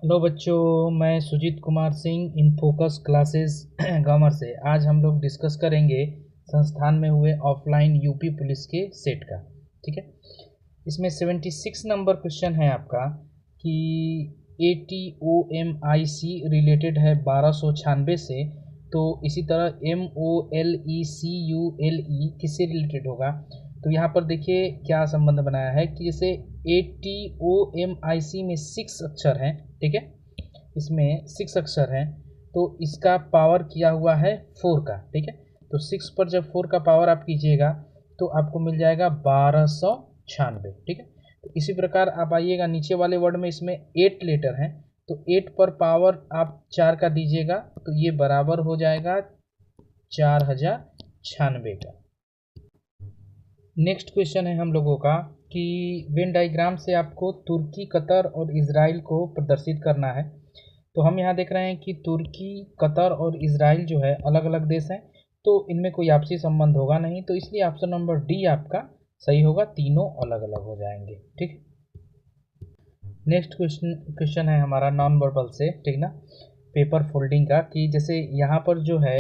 Hello बच्चों, मैं Sujeet Kumar Singh in focus classes गमर से। आज हम लोग डिस्कस करेंगे संस्थान में हुए ऑफलाइन यूपी पुलिस के सेट का। ठीक है, इसमें 76 नंबर क्वेश्चन है आपका कि ATOMIC रिलेटेड है 1296 से, तो इसी तरह MOLECULE किससे रिलेटेड होगा। तो यहाँ पर देखिए क्या संबंध बनाया है कि जैसे ATOMIC में 6 अक्षर हैं, ठीक है, इसमें 6 अक्षर हैं, तो इसका पावर किया हुआ है 4 का। ठीक है, तो 6 पर जब 4 का पावर आप कीजिएगा तो आपको मिल जाएगा 1296। ठीक है, तो इसी प्रकार आप आइएगा नीचे वाले वर्ड में, इसमें 8 लेटर हैं, तो 8 पर पावर आप 4 का दीजिएगा तो ये बराबर हो जाएगा 4096 का। नेक्स्ट क्वेश्चन है हम लोगों का कि वेन डायग्राम से आपको तुर्की, कतर और इजराइल को प्रदर्शित करना है। तो हम यहाँ देख रहे हैं कि तुर्की, कतर और इजराइल जो है अलग अलग देश हैं, तो इनमें कोई आपसी संबंध होगा नहीं, तो इसलिए ऑप्शन नंबर डी आपका सही होगा, तीनों अलग अलग हो जाएंगे। ठीक, नेक्स्ट क्वेश्चन है हमारा नॉन वर्बल से, ठीक ना, पेपर फोल्डिंग का, कि जैसे यहाँ पर जो है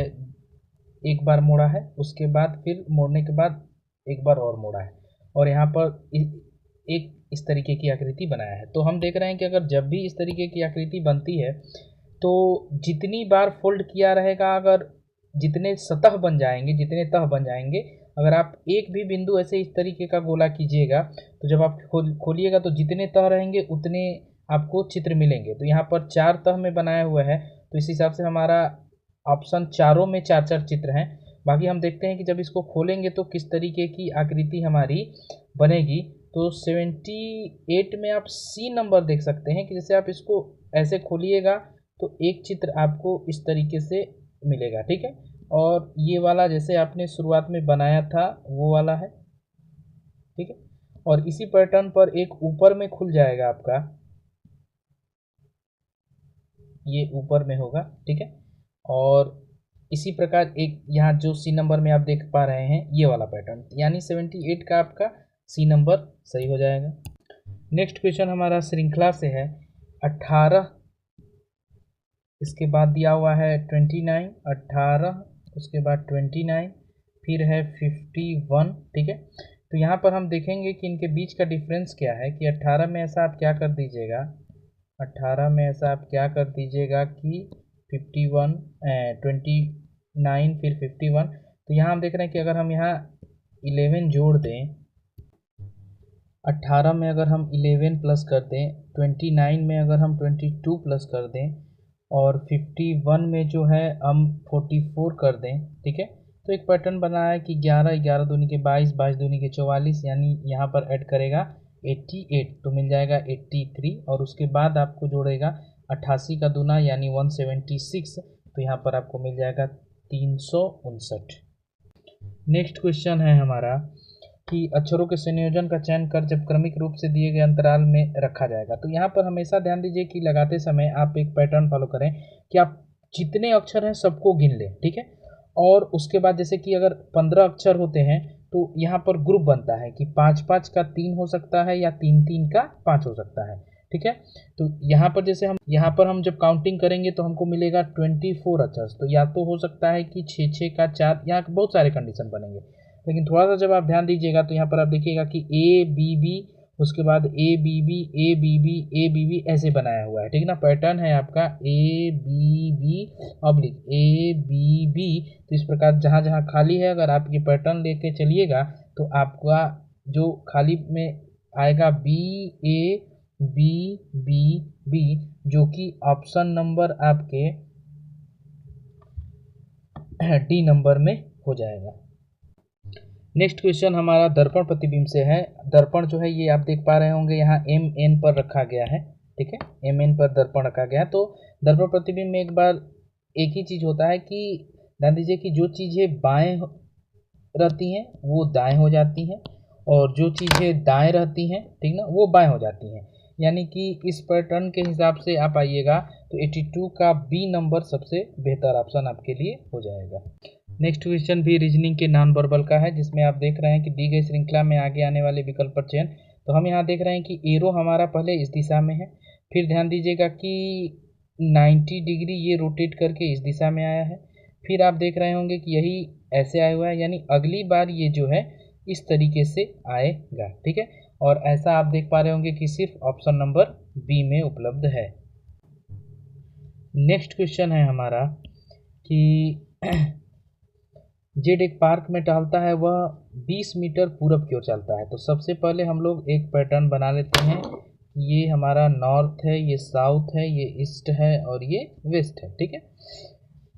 एक बार मोड़ा है, उसके बाद फिर मोड़ने के बाद एक बार और मोड़ा है, और यहाँ पर एक इस तरीके की आकृति बनाया है। तो हम देख रहे हैं कि अगर जब भी इस तरीके की आकृति बनती है तो जितनी बार फोल्ड किया रहेगा, अगर जितने सतह बन जाएंगे, जितने तह बन जाएंगे, अगर आप एक भी बिंदु ऐसे इस तरीके का गोला कीजिएगा तो जब आप खोलिएगा तो जितने तह रहेंगे उतने आपको चित्र मिलेंगे। तो यहाँ पर 4 तह में बनाया हुआ है, तो इस हिसाब से हमारा ऑप्शन चारों में 4-4 चित्र हैं। बाकी हम देखते हैं कि जब इसको खोलेंगे तो किस तरीके की आकृति हमारी बनेगी। तो 78 में आप सी नंबर देख सकते हैं कि जैसे आप इसको ऐसे खोलिएगा तो एक चित्र आपको इस तरीके से मिलेगा। ठीक है, और ये वाला जैसे आपने शुरुआत में बनाया था वो वाला है। ठीक है, और इसी पैटर्न पर एक ऊपर में खुल जाएगा आपका, ये ऊपर में होगा। ठीक है, और इसी प्रकार एक यहाँ जो सी नंबर में आप देख पा रहे हैं ये वाला पैटर्न, यानी 78 का आपका सी नंबर सही हो जाएगा। नेक्स्ट क्वेश्चन हमारा श्रृंखला से है 18, इसके बाद दिया हुआ है 29, 18, उसके बाद 29, फिर है 51। ठीक है, तो यहाँ पर हम देखेंगे कि इनके बीच का डिफरेंस क्या है कि 18 में ऐसा आप क्या कर दीजिएगा, 18 में ऐसा आप क्या कर दीजिएगा कि 51, 29 फिर 51। तो यहाँ हम देख रहे हैं कि अगर हम यहाँ 11 जोड़ दें, 18 में अगर हम 11 प्लस कर दें, 29 में अगर हम 22 प्लस कर दें, और 51 में जो है हम 44 कर दें। ठीक है, तो एक पैटर्न बना है कि 11, 11 दूनी के 22, 22 दूनी के 44, यानी यहाँ पर ऐड करेगा 88 तो मिल जाएगा 83, और उसके बाद आपको जोड़ेगा 88 का दूना यानी 176, तो यहाँ पर आपको मिल जाएगा 359। नेक्स्ट क्वेश्चन है हमारा कि अक्षरों के संयोजन का चयन कर जब क्रमिक रूप से दिए गए अंतराल में रखा जाएगा। तो यहाँ पर हमेशा ध्यान दीजिए कि लगाते समय आप एक पैटर्न फॉलो करें कि आप जितने अक्षर हैं सबको गिन लें। ठीक है, और उसके बाद जैसे कि अगर 15 अक्षर होते हैं तो यहाँ पर ग्रुप बनता है कि 5-5 का 3 हो सकता है या 3-3 का 5 हो सकता है। ठीक है, तो यहाँ पर जैसे हम जब काउंटिंग करेंगे तो हमको मिलेगा 24 अक्षर, तो या तो हो सकता है कि 6-6 का 4, यहाँ बहुत सारे कंडीशन बनेंगे। लेकिन थोड़ा सा जब आप ध्यान दीजिएगा तो यहाँ पर आप देखिएगा कि ए बी बी, उसके बाद A B B, A B B, A B B ऐसे बनाया हुआ है। ठीक ना, पैटर्न है आपका A B B oblique A B B. तो इस प्रकार जहाँ जहाँ खाली है अगर आप ये पैटर्न लेके चलिएगा तो आपका जो खाली में आएगा B A B B B, जो कि ऑप्शन नंबर आपके डी नंबर में हो जाएगा। नेक्स्ट क्वेश्चन हमारा दर्पण प्रतिबिंब से है। दर्पण जो है ये आप देख पा रहे होंगे यहाँ MN पर रखा गया है। ठीक है, MN पर दर्पण रखा गया है। तो दर्पण प्रतिबिंब में एक बार एक ही चीज़ होता है कि ध्यान दीजिए कि जो चीज़ें बाएं रहती हैं वो दाएं हो जाती हैं, और जो चीज़ें दाएं रहती हैं, ठीक ना, वो बाएं हो जाती हैं। यानी कि इस पैटर्न के हिसाब से आप आइएगा तो 82 का बी नंबर सबसे बेहतर ऑप्शन आपके लिए हो जाएगा। नेक्स्ट क्वेश्चन भी रीजनिंग के नॉन वर्बल का है, जिसमें आप देख रहे हैं कि दी गई श्रृंखला में आगे आने वाले विकल्प पर चयन। तो हम यहाँ देख रहे हैं कि एरो हमारा पहले इस दिशा में है, फिर ध्यान दीजिएगा कि 90 डिग्री ये रोटेट करके इस दिशा में आया है। फिर आप देख रहे होंगे कि यही ऐसे आया हुआ है, यानी अगली बार ये जो है इस तरीके से आएगा, ठीक है। और ऐसा आप देख पा रहे होंगे कि सिर्फ ऑप्शन नंबर बी में उपलब्ध है। नेक्स्ट क्वेश्चन है हमारा कि जेड एक पार्क में टहलता है, वह 20 मीटर पूरब की ओर चलता है। तो सबसे पहले हम लोग एक पैटर्न बना लेते हैं। ये हमारा नॉर्थ है, ये साउथ है, ये ईस्ट है और ये वेस्ट है, ठीक है।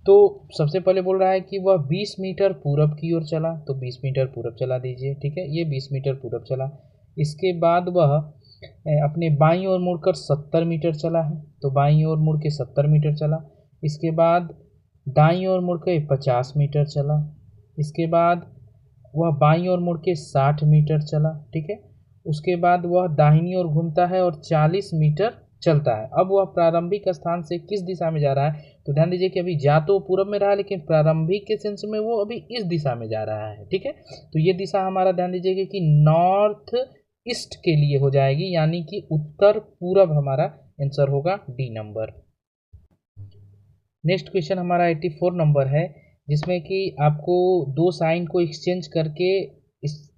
तो सबसे पहले बोल रहा है कि वह 20 मीटर पूरब की ओर चला, तो 20 मीटर पूरब चला दीजिए, ठीक है। ये 20 मीटर पूरब चला। इसके बाद वह अपने बाईं ओर मुड़कर 70 मीटर चला है, तो बाईं ओर मुड़ के 70 मीटर चला। इसके बाद दाईं ओर मुड़ के 50 मीटर चला। इसके बाद वह बाईं ओर मुड़ के 60 मीटर चला, ठीक है। उसके बाद वह दाहिनी ओर घूमता है और 40 मीटर चलता है। अब वह प्रारंभिक स्थान से किस दिशा में जा रहा है? तो ध्यान दीजिए कि अभी जा तो पूरब में रहा है, लेकिन प्रारंभिक के सेंस में वो अभी इस दिशा में जा रहा है, ठीक है। तो ये दिशा हमारा ध्यान दीजिएगा कि नॉर्थ ईस्ट के लिए हो जाएगी, यानी कि उत्तर पूरब हमारा आंसर होगा डी नंबर। नेक्स्ट क्वेश्चन हमारा 84 नंबर है, जिसमें कि आपको दो साइन को एक्सचेंज करके इस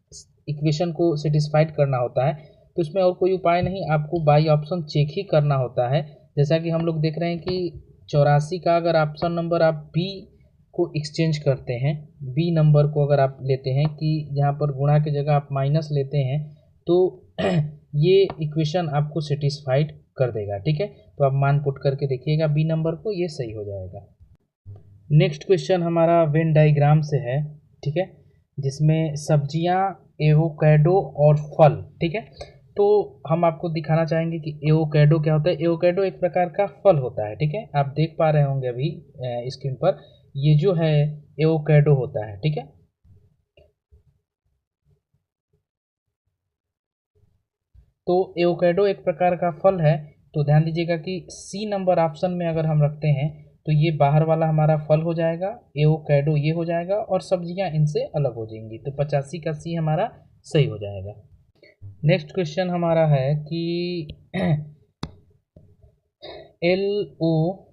इक्वेशन को सेटिस्फाइड करना होता है। तो इसमें और कोई उपाय नहीं, आपको बाई ऑप्शन चेक ही करना होता है। जैसा कि हम लोग देख रहे हैं कि 84 का अगर ऑप्शन नंबर आप बी को एक्सचेंज करते हैं, बी नंबर को अगर आप लेते हैं कि यहाँ पर गुणा की जगह आप माइनस लेते हैं, तो ये इक्वेशन आपको सेटिस्फाइड कर देगा, ठीक है। तो आप मान पुट करके देखिएगा बी नंबर को, ये सही हो जाएगा। नेक्स्ट क्वेश्चन हमारा वेन डायग्राम से है, ठीक है, जिसमें सब्जियां, एवोकैडो और फल, ठीक है। तो हम आपको दिखाना चाहेंगे कि एवोकैडो क्या होता है। एवोकैडो एक प्रकार का फल होता है, ठीक है। आप देख पा रहे होंगे अभी स्क्रीन पर, ये जो है एवोकैडो होता है, ठीक है। तो एवोकैडो एक प्रकार का फल है। तो ध्यान दीजिएगा कि सी नंबर ऑप्शन में अगर हम रखते हैं तो ये बाहर वाला हमारा फल हो जाएगा, एवोकैडो ये हो जाएगा और सब्जियां इनसे अलग हो जाएंगी। तो 85 का सी हमारा सही हो जाएगा। नेक्स्ट क्वेश्चन हमारा है कि LOUD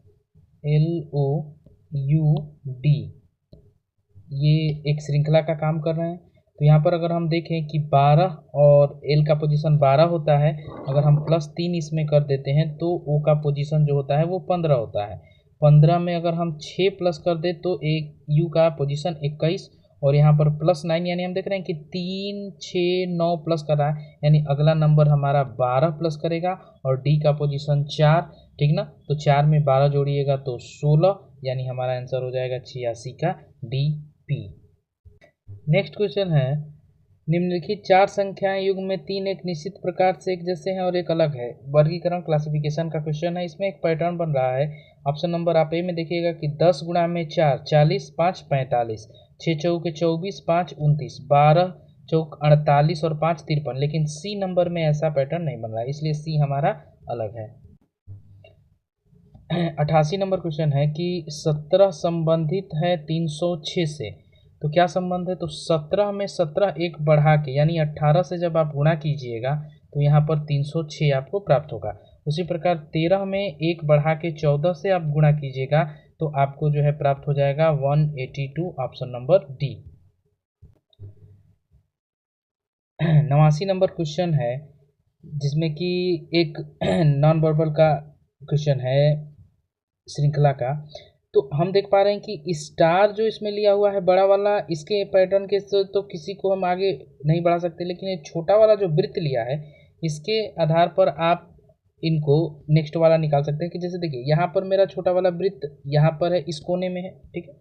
ये एक श्रृंखला का काम कर रहे हैं। तो यहाँ पर अगर हम देखें कि 12 और L का पोजीशन 12 होता है, अगर हम +3 इसमें कर देते हैं तो O का पोजीशन जो होता है वो 15 होता है। 15 में अगर हम 6 प्लस कर दें तो एक U का पोजीशन 21, और यहाँ पर +9, यानी हम देख रहे हैं कि 3, 6, 9 प्लस कर रहा है, यानी अगला नंबर हमारा 12 प्लस करेगा और D का पोजीशन 4, ठीक ना। तो 4 में 12 जोड़िएगा तो 16, यानी हमारा आंसर हो जाएगा 86 का डी पी। नेक्स्ट क्वेश्चन है, निम्नलिखित 4 संख्याएं युग्म में 3 एक निश्चित प्रकार से एक जैसे हैं और एक अलग है। वर्गीकरण क्लासिफिकेशन का क्वेश्चन है। इसमें एक पैटर्न बन रहा है। ऑप्शन नंबर आप ए में देखिएगा कि 10 गुणा में 4 40, 5 45, 6 चौके 24, 5 29, 12 चौक 48 और 5 53। लेकिन सी नंबर में ऐसा पैटर्न नहीं बन रहा है, इसलिए सी हमारा अलग है। 88 नंबर क्वेश्चन है कि 17 संबंधित है 306 से। तो क्या संबंध है? तो 17 में 17 एक बढ़ा के, यानी 18 से जब आप गुणा कीजिएगा तो यहाँ पर 306 आपको प्राप्त होगा। उसी प्रकार 13 में एक बढ़ा के 14 से आप गुणा कीजिएगा तो आपको जो है प्राप्त हो जाएगा 182, option number D. 89 number question है, जिसमें कि एक नॉन वर्बल का क्वेश्चन है श्रृंखला का। तो हम देख पा रहे हैं कि स्टार जो इसमें लिया हुआ है बड़ा वाला, इसके पैटर्न के से तो किसी को हम आगे नहीं बढ़ा सकते, लेकिन ये छोटा वाला जो वृत्त लिया है इसके आधार पर आप इनको नेक्स्ट वाला निकाल सकते हैं। कि जैसे देखिए यहाँ पर मेरा छोटा वाला वृत्त यहाँ पर है, इस कोने में है, ठीक है।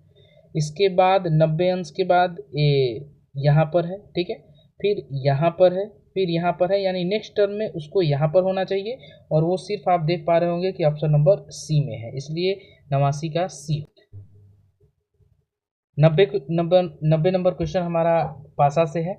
इसके बाद 90 अंश के बाद ये यहाँ पर है, ठीक है, फिर यहाँ पर है, फिर यहाँ पर है, यानी नेक्स्ट टर्म में उसको यहाँ पर होना चाहिए, और वो सिर्फ आप देख पा रहे होंगे कि ऑप्शन नंबर सी में है, इसलिए 89 का सी। 90 नंबर क्वेश्चन हमारा पासा से है।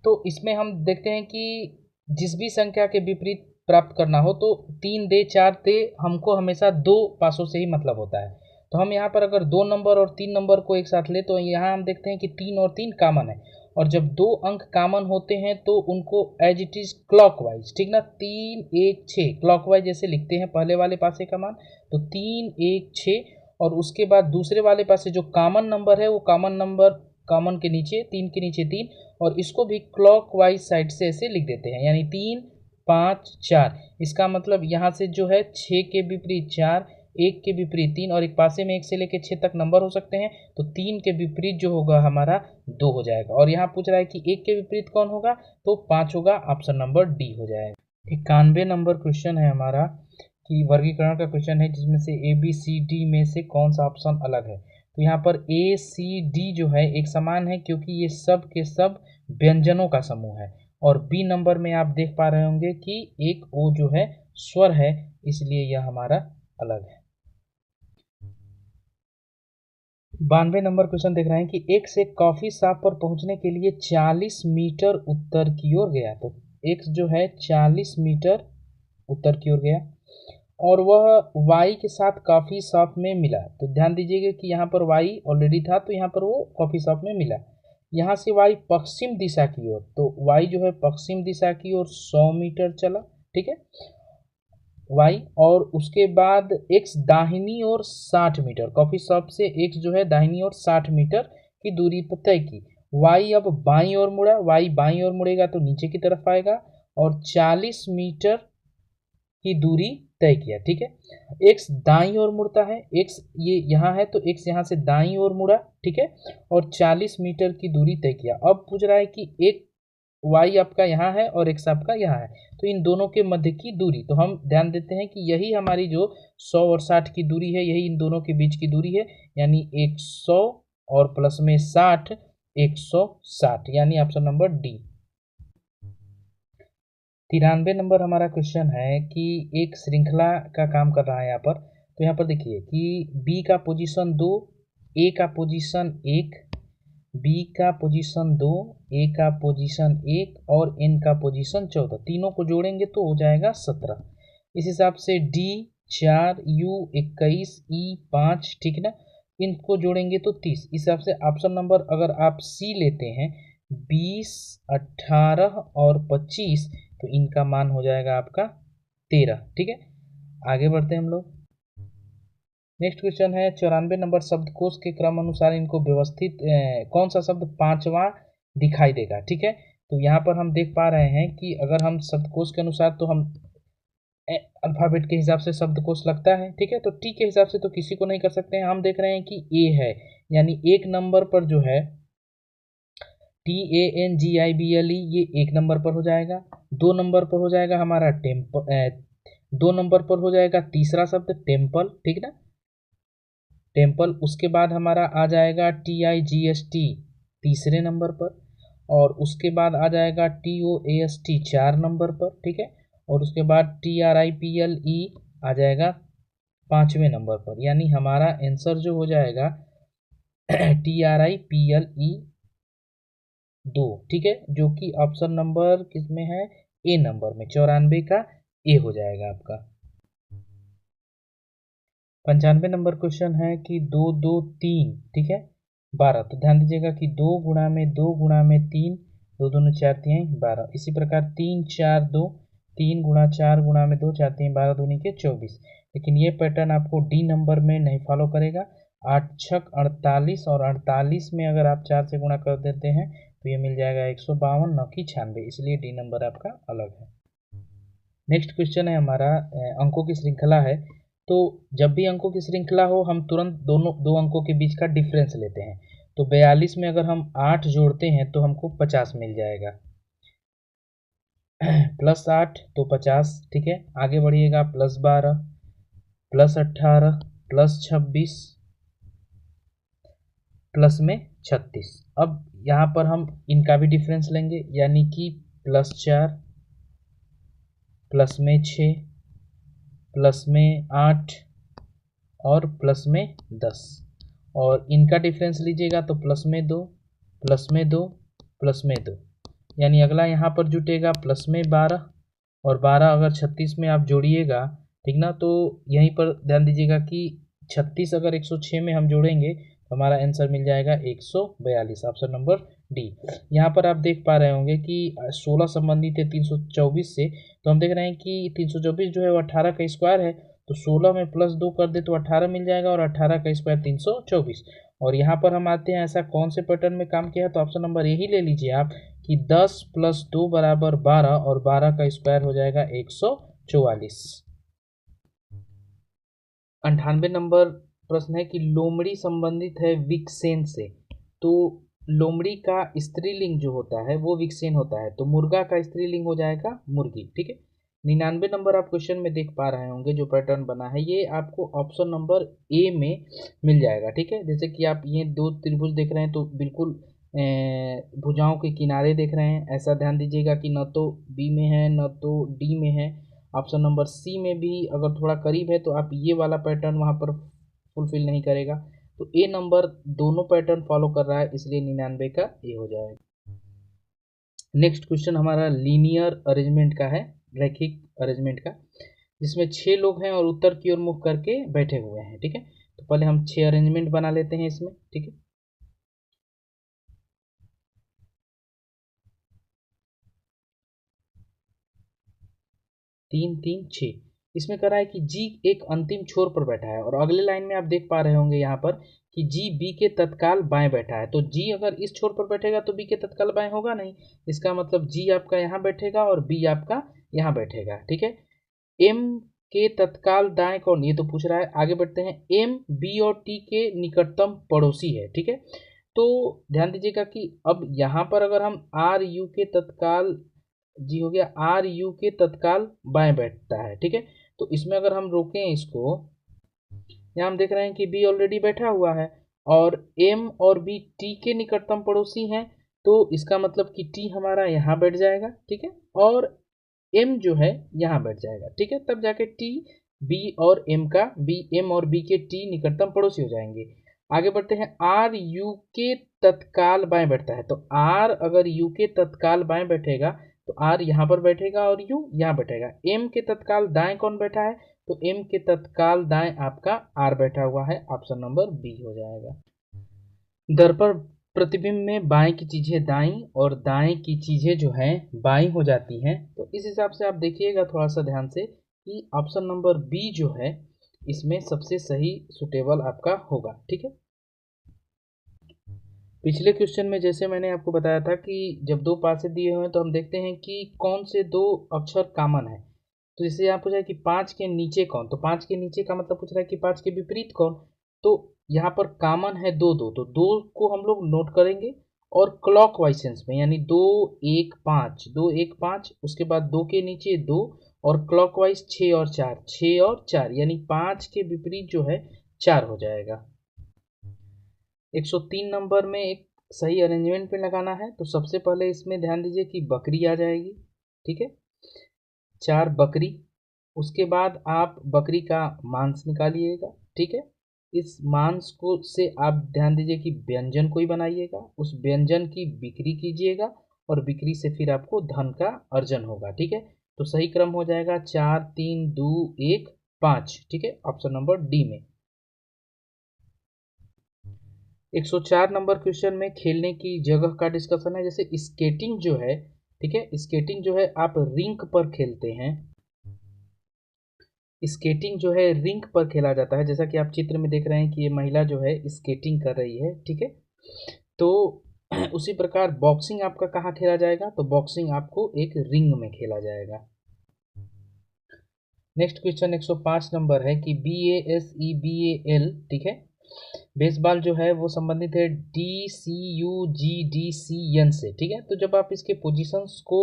तो इसमें हम देखते हैं कि जिस भी संख्या के विपरीत प्राप्त करना हो तो 3 दे 4 दे, हमको हमेशा 2 पासों से ही मतलब होता है। तो हम यहाँ पर अगर 2 नंबर और 3 नंबर को एक साथ ले तो यहाँ हम देखते हैं कि 3 और 3 कॉमन है, और जब 2 अंक कॉमन होते हैं तो उनको एज इट इज क्लॉकवाइज, ठीक ना, 3 1 6 क्लॉकवाइज जैसे लिखते हैं पहले वाले पासे का मान, तो 3 1 6, और उसके बाद दूसरे वाले पासे जो कॉमन नंबर है वो कॉमन नंबर कॉमन के नीचे 3 के नीचे 3, और इसको भी क्लॉकवाइज साइड से ऐसे लिख देते हैं, यानी 3 5 4। इसका मतलब यहाँ से जो है 6 के विपरीत 4, 1 के विपरीत 3, और एक पासे में 1 से लेकर 6 तक नंबर हो सकते हैं, तो 3 के विपरीत जो होगा हमारा 2 हो जाएगा। और यहाँ पूछ रहा है कि 1 के विपरीत कौन होगा, तो 5 होगा, ऑप्शन नंबर डी हो जाएगा। 91 नंबर क्वेश्चन है हमारा कि वर्गीकरण का क्वेश्चन है जिसमें से ए बी सी डी में से कौन सा ऑप्शन अलग है। तो यहाँ पर ए सी डी जो है एक समान है क्योंकि ये सब के सब व्यंजनों का समूह है, और बी नंबर में आप देख पा रहे होंगे कि एक ओ जो है स्वर है, इसलिए यह हमारा अलग है। 92 नंबर क्वेश्चन देख रहे हैं कि एक से कॉफी शॉप पर पहुंचने के लिए 40 मीटर उत्तर की ओर गया, तो एक्स जो है 40 मीटर उत्तर की ओर गया और वह वाई के साथ कॉफ़ी शॉप में मिला। तो ध्यान दीजिएगा कि यहाँ पर वाई ऑलरेडी था, तो यहाँ पर वो कॉफ़ी शॉप में मिला। यहाँ से वाई पश्चिम दिशा की ओर, तो वाई जो है पश्चिम दिशा की ओर 100 मीटर चला, ठीक है वाई, और उसके बाद एक्स दाहिनी ओर 60 मीटर, कॉफ़ी शॉप से एक्स जो है दाहिनी ओर 60 मीटर की दूरी पर तय की। वाई अब बाईं ओर मुड़ा, वाई बाईं ओर मुड़ेगा तो नीचे की तरफ आएगा और 40 मीटर की दूरी तय किया, ठीक है। एक्स दाईं ओर मुड़ता है, एक्स ये यहाँ है तो एक्स यहाँ से दाईं ओर मुड़ा, ठीक है, और 40 मीटर की दूरी तय किया। अब पूछ रहा है कि एक वाई आपका यहाँ है और एक्स आपका यहाँ है, तो इन दोनों के मध्य की दूरी, तो हम ध्यान देते हैं कि यही हमारी जो 100 और 60 की दूरी है, यही इन दोनों के बीच की दूरी है, यानी 100 और प्लस में 60, 160, यानी ऑप्शन नंबर डी। 93 नंबर हमारा क्वेश्चन है कि एक श्रृंखला का काम कर रहा है यहाँ पर। तो यहाँ पर देखिए कि बी का पोजीशन 2, ए का पोजीशन 1, बी का पोजीशन 2, ए का पोजीशन 1 और एन का पोजीशन 14, तीनों को जोड़ेंगे तो हो जाएगा 17। इस हिसाब से डी 4, यू 21, ई 5, ठीक है ना, इनको जोड़ेंगे तो 30। इस हिसाब से ऑप्शन नंबर अगर आप सी लेते हैं 20, 18 और 25, तो इनका मान हो जाएगा आपका 13, ठीक है। आगे बढ़ते हैं हम लोग। नेक्स्ट क्वेश्चन है 94 नंबर, शब्दकोश के क्रम अनुसार इनको व्यवस्थित कौन सा शब्द पांचवा दिखाई देगा, ठीक है। तो यहाँ पर हम देख पा रहे हैं कि अगर हम शब्दकोश के अनुसार, तो हम अल्फाबेट के हिसाब से शब्दकोश लगता है, ठीक है, तो टी के हिसाब से तो किसी को नहीं कर सकते हैं। हम देख रहे हैं कि ए है, यानी एक नंबर पर जो है TANGIBLE, ये एक नंबर पर हो जाएगा। 2 नंबर पर हो जाएगा हमारा टेम्पल, 2 नंबर पर हो जाएगा तीसरा शब्द टेम्पल, ठीक ना, टेम्पल। उसके बाद हमारा आ जाएगा TIGST तीसरे नंबर पर, और उसके बाद आ जाएगा TOAST 4 नंबर पर, ठीक है, और उसके बाद TRIPLE आ जाएगा 5वें नंबर पर, यानी हमारा आंसर जो हो जाएगा TRIPLE 2, ठीक है, जो कि ऑप्शन नंबर किसमें है, ए नंबर में, 94 का ए हो जाएगा आपका। 95 नंबर क्वेश्चन है कि 2 2 3, ठीक है 12, तो ध्यान दीजिएगा कि 2 गुणा में 2 गुणा में 3, 2 दूनी 4 3 12, इसी प्रकार 3 4 2, 3 गुणा 4 गुणा में 2 4 3 12 दूनी के 24, लेकिन ये पैटर्न आपको डी नंबर में नहीं फॉलो करेगा। 8 छक 48, और 48 में अगर आप 4 से गुणा कर देते हैं तो ये मिल जाएगा 152, न कि 96, इसलिए डी नंबर आपका अलग है। नेक्स्ट क्वेश्चन है हमारा अंकों की श्रृंखला है। तो जब भी अंकों की श्रृंखला हो हम तुरंत दोनों 2 अंकों के बीच का डिफरेंस लेते हैं। तो 42 में अगर हम 8 जोड़ते हैं तो हमको 50 मिल जाएगा, प्लस 8 तो 50, ठीक है। आगे बढ़िएगा, प्लस 12, प्लस 18, प्लस 26, प्लस में 36। अब यहाँ पर हम इनका भी डिफरेंस लेंगे, यानी कि प्लस 4, प्लस में 6, प्लस में 8 और प्लस में 10, और इनका डिफरेंस लीजिएगा तो प्लस में 2, प्लस में 2, प्लस में 2, यानी अगला यहाँ पर जुटेगा प्लस में 12, और 12 अगर 36 में आप जोड़िएगा, ठीक ना, तो यहीं पर ध्यान दीजिएगा कि 36 अगर 106 में हम जोड़ेंगे तो हमारा आंसर मिल जाएगा 142, ऑप्शन नंबर डी। यहाँ पर आप देख पा रहे होंगे कि 16 संबंधित है 324 से, तो हम देख रहे हैं कि 324 जो है वो 18 का स्क्वायर है, तो 16 में प्लस 2 कर दे तो 18 मिल जाएगा, और 18 का स्क्वायर 324। और यहाँ पर हम आते हैं ऐसा कौन से पैटर्न में काम किया है, तो ऑप्शन नंबर यही ले लीजिए आप कि 10 + 2 = 12, और 12 का स्क्वायर हो जाएगा 144। 98 नंबर प्रश्न है कि लोमड़ी संबंधित है विक्सेन से, तो लोमड़ी का स्त्रीलिंग जो होता है वो विक्सेन होता है, तो मुर्गा का स्त्रीलिंग हो जाएगा मुर्गी। ठीक है, 99 नंबर आप क्वेश्चन में देख पा रहे होंगे जो पैटर्न बना है ये आपको ऑप्शन नंबर ए में मिल जाएगा। ठीक है, जैसे कि आप ये दो त्रिभुज देख रहे हैं तो बिल्कुल भुजाओं के किनारे देख रहे हैं, ऐसा ध्यान दीजिएगा कि न तो बी में है न तो डी में है। ऑप्शन नंबर सी में भी अगर थोड़ा करीब है तो आप ये वाला पैटर्न वहाँ पर फुलफिल नहीं करेगा, तो ए नंबर दोनों पैटर्न फॉलो कर रहा है, इसलिए 99 का ए हो जाएगा। नेक्स्ट क्वेश्चन हमारा लीनियर अरेंजमेंट का है, रैखिक अरेंजमेंट का, जिसमें 6 लोग हैं और उत्तर की ओर मुख करके बैठे हुए हैं। ठीक है, तो पहले हम 6 अरेंजमेंट बना लेते हैं इसमें। ठीक है, 3 3 6। इसमें कह रहा है कि जी एक अंतिम छोर पर बैठा है, और अगले लाइन में आप देख पा रहे होंगे यहाँ पर कि जी बी के तत्काल बाएं बैठा है, तो जी अगर इस छोर पर बैठेगा तो बी के तत्काल बाएं होगा नहीं, इसका मतलब जी आपका यहाँ बैठेगा और बी आपका यहाँ बैठेगा। ठीक है, एम के तत्काल दाएं कौन, ये तो पूछ रहा है। आगे बढ़ते हैं, एम बी और टी के निकटतम पड़ोसी है। ठीक है, तो ध्यान दीजिएगा कि अब यहाँ पर अगर हम आर यू के तत्काल, जी हो गया, आर यू के तत्काल बाएं बैठता है। ठीक है, तो इसमें अगर हम रोकें इसको, यहाँ हम देख रहे हैं कि बी ऑलरेडी बैठा हुआ है और एम और बी टी के निकटतम पड़ोसी हैं, तो इसका मतलब कि टी हमारा यहाँ बैठ जाएगा। ठीक है, और एम जो है यहाँ बैठ जाएगा। ठीक है, तब जाके टी बी और एम का, बी एम और बी के टी निकटतम पड़ोसी हो जाएंगे। आगे बढ़ते हैं, आर यू के तत्काल बाएं बैठता है, तो आर अगर यू के तत्काल बाएं बैठेगा तो आर यहाँ पर बैठेगा और यू यहाँ बैठेगा। एम के तत्काल दाएं कौन बैठा है, तो एम के तत्काल दाएं आपका आर बैठा हुआ है, ऑप्शन नंबर बी हो जाएगा। दर्पण प्रतिबिंब में बाएं की चीजें दाईं और दाएं की चीजें जो हैं बाईं हो जाती हैं, तो इस हिसाब से आप देखिएगा थोड़ा सा ध्यान से कि ऑप्शन नंबर बी जो है इसमें सबसे सही सुटेबल आपका होगा। ठीक है, पिछले क्वेश्चन में जैसे मैंने आपको बताया था कि जब दो पासे दिए हुए हैं तो हम देखते हैं कि कौन से दो अक्षर कॉमन है, तो जैसे यहाँ पूछा है कि 5 के नीचे कौन, तो 5 के नीचे का मतलब पूछ रहा है कि 5 के विपरीत कौन, तो यहाँ पर कॉमन है 2 2, तो 2 को हम लोग नोट करेंगे और क्लॉक वाइज सेंस में, यानी 2 1 5, 2 1 5, उसके बाद 2 के नीचे 2, और क्लॉक वाइज 6 और 4, 6 और 4, यानी 5 के विपरीत जो है 4 हो जाएगा। 103 नंबर में एक सही अरेंजमेंट पे लगाना है, तो सबसे पहले इसमें ध्यान दीजिए कि बकरी आ जाएगी। ठीक है, 4 बकरी, उसके बाद आप बकरी का मांस निकालिएगा। ठीक है, इस मांस को से आप ध्यान दीजिए कि व्यंजन कोई बनाइएगा, उस व्यंजन की बिक्री कीजिएगा और बिक्री से फिर आपको धन का अर्जन होगा। ठीक है, तो सही क्रम हो जाएगा 4 3 2 1 5। ठीक है, ऑप्शन नंबर डी में। 104 नंबर क्वेश्चन में खेलने की जगह का डिस्कशन है, जैसे स्केटिंग जो है, ठीक है, स्केटिंग जो है आप रिंक पर खेलते हैं, स्केटिंग जो है रिंक पर खेला जाता है, जैसा कि आप चित्र में देख रहे हैं कि ये महिला जो है स्केटिंग कर रही है। ठीक है, तो उसी प्रकार बॉक्सिंग आपका कहाँ खेला जाएगा, तो बॉक्सिंग आपको एक रिंग में खेला जाएगा। नेक्स्ट क्वेश्चन 105 नंबर है कि BASEBAL, ठीक है, बेसबॉल जो है वो संबंधित है DCUGDCN से। ठीक है, तो जब आप इसके पोजीशंस को